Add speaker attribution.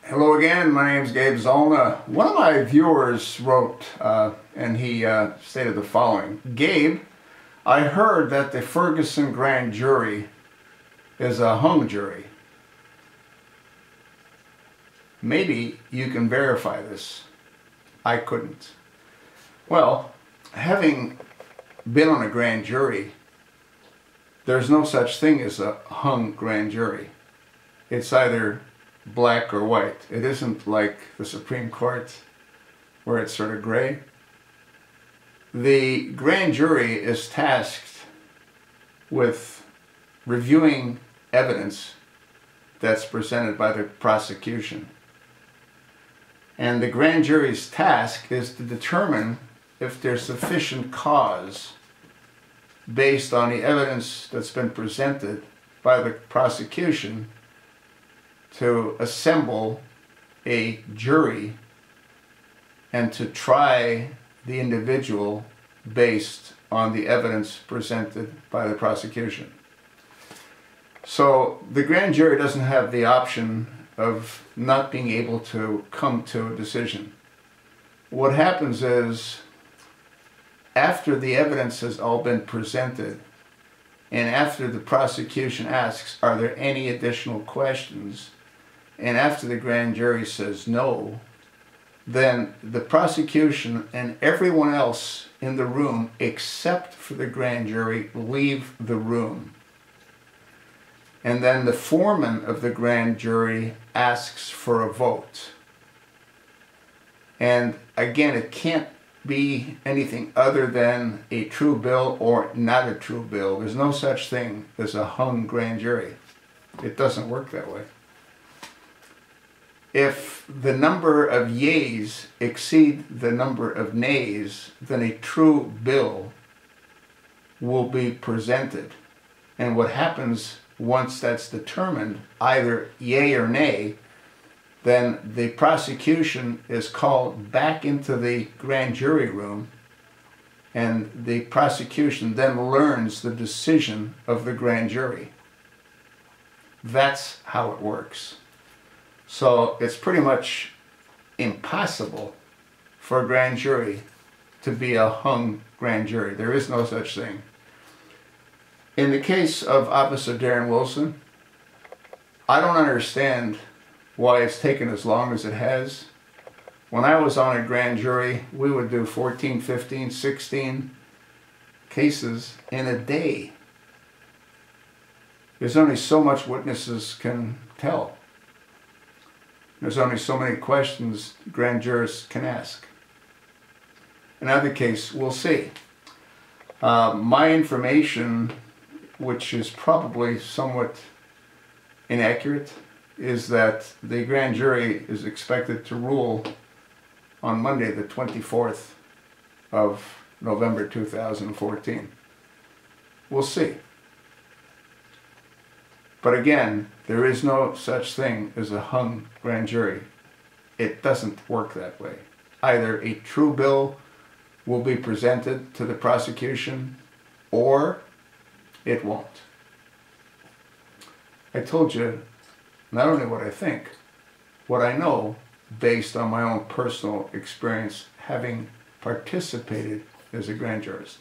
Speaker 1: Hello again, my name is Gabe Zollner. One of my viewers wrote, and he stated the following. Gabe, I heard that the Ferguson grand jury is a hung jury. Maybe you can verify this. I couldn't. Well, having been on a grand jury, there's no such thing as a hung grand jury. It's either black or white. It isn't like the Supreme Court where it's sort of gray. The grand jury is tasked with reviewing evidence that's presented by the prosecution. And the grand jury's task is to determine if there's sufficient cause based on the evidence that's been presented by the prosecution to assemble a jury and to try the individual based on the evidence presented by the prosecution. So the grand jury doesn't have the option of not being able to come to a decision. What happens is, after the evidence has all been presented, and after the prosecution asks, are there any additional questions? And after the grand jury says no, then the prosecution and everyone else in the room, except for the grand jury, leave the room. And then the foreman of the grand jury asks for a vote. And again, it can't be anything other than a true bill or not a true bill. There's no such thing as a hung grand jury. It doesn't work that way. If the number of yeas exceed the number of nays, then a true bill will be presented. And what happens once that's determined, either yea or nay, then the prosecution is called back into the grand jury room, and the prosecution then learns the decision of the grand jury. That's how it works. So it's pretty much impossible for a grand jury to be a hung grand jury. There is no such thing. In the case of Officer Darren Wilson, I don't understand why it's taken as long as it has. When I was on a grand jury, we would do 14, 15, 16 cases in a day. There's only so much witnesses can tell. There's only so many questions grand jurors can ask. In either case, we'll see. My information, which is probably somewhat inaccurate, is that the grand jury is expected to rule on Monday, the 24th of November 2014. We'll see. But again, there is no such thing as a hung grand jury. It doesn't work that way. Either a true bill will be presented to the prosecution, or it won't. I told you not only what I think, what I know based on my own personal experience having participated as a grand jurist.